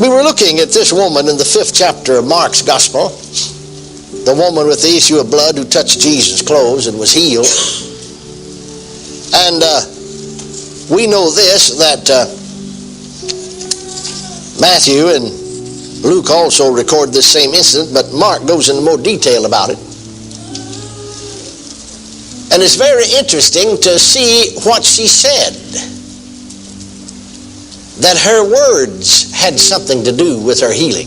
We were looking at this woman in the 5th chapter of Mark's Gospel, the woman with the issue of blood who touched Jesus' clothes and was healed. And we know this, that Matthew and Luke also record this same incident, but Mark goes into more detail about it. And it's very interesting to see what she said, that her words had something to do with her healing.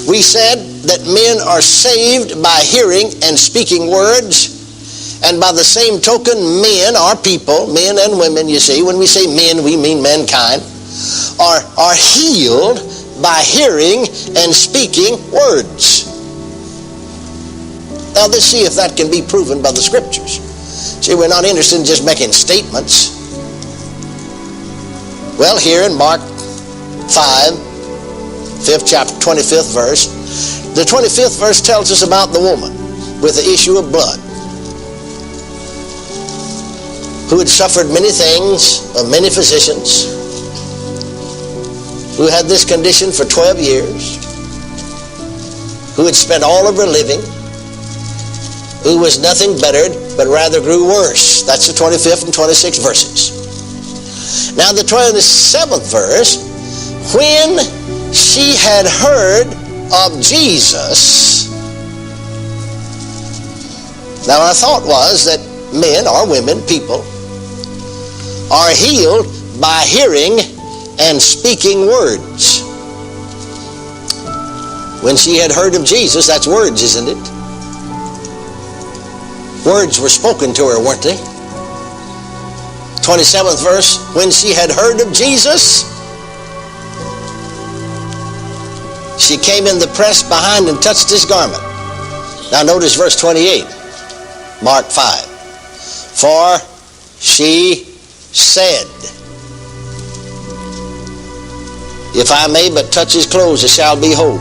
We said that men are saved by hearing and speaking words, and by the same token, men are people, men and women, you see. When we say men, we mean mankind, are healed by hearing and speaking words. Now let's see if that can be proven by the Scriptures. See, we're not interested in just making statements. Well, here in Mark 5, 5th chapter, 25th verse, the 25th verse tells us about the woman with the issue of blood, who had suffered many things of many physicians, who had this condition for 12 years, who had spent all of her living, who was nothing bettered, but rather grew worse. That's the 25th and 26th verses. Now the 27th verse, when she had heard of Jesus. Now our thought was that men or women, people, are healed by hearing and speaking words. When she had heard of Jesus, that's words, isn't it? Words were spoken to her, weren't they? 27th verse, when she had heard of Jesus, she came in the press behind and touched his garment. Now notice verse 28, Mark 5. For she said, if I may but touch his clothes, I shall be whole.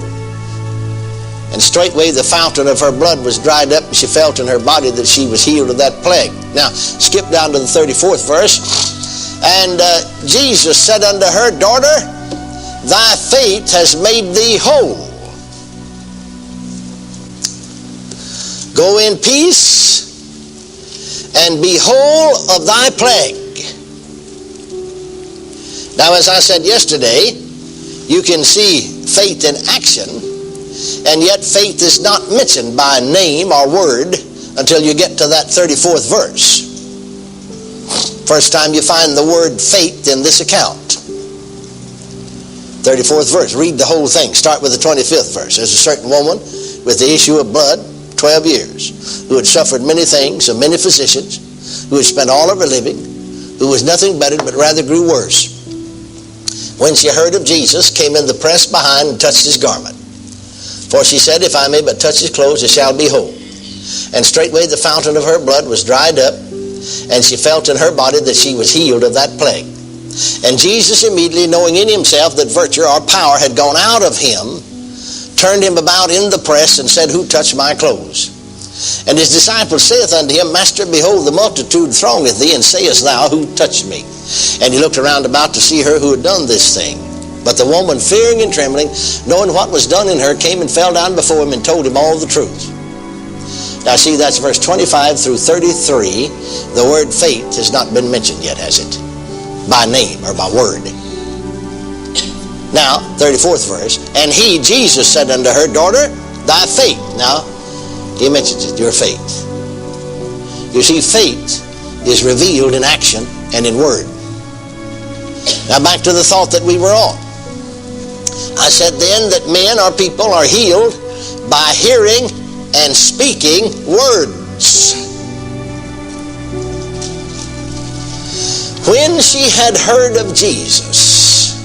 And straightway the fountain of her blood was dried up, and she felt in her body that she was healed of that plague. Now, skip down to the 34th verse. And Jesus said unto her, Daughter, thy faith has made thee whole. Go in peace, and be whole of thy plague. Now, as I said yesterday, you can see faith in action, and yet faith is not mentioned by name or word until you get to that 34th verse. First time you find the word faith in this account. 34th verse. Read the whole thing. Start with the 25th verse. There's a certain woman with the issue of blood, 12 years, who had suffered many things of many physicians, who had spent all of her living, who was nothing bettered but rather grew worse. When she heard of Jesus, came in the press behind and touched his garment. For she said, if I may but touch his clothes, I shall be whole. And straightway the fountain of her blood was dried up, and she felt in her body that she was healed of that plague. And Jesus, immediately knowing in himself that virtue or power had gone out of him, turned him about in the press and said, Who touched my clothes? And his disciple saith unto him, Master, behold, the multitude throngeth thee, and sayest thou, Who touched me? And he looked around about to see her who had done this thing. But the woman, fearing and trembling, knowing what was done in her, came and fell down before him and told him all the truth. Now see, that's verse 25 through 33. The word faith has not been mentioned yet, has it? By name or by word. Now, 34th verse. And he, Jesus, said unto her, Daughter, thy faith. Now, he mentions it, your faith. You see, faith is revealed in action and in word. Now back to the thought that we were on. I said then that men or people are healed by hearing and speaking words. When she had heard of Jesus,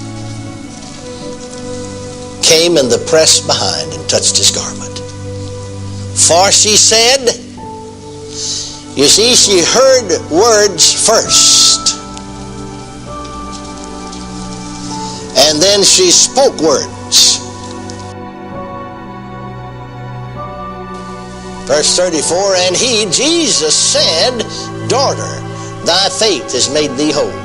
came in the press behind and touched his garment. For she said, you see, she heard words first. And then she spoke words. Verse 34, and he, Jesus, said, Daughter, thy faith has made thee whole.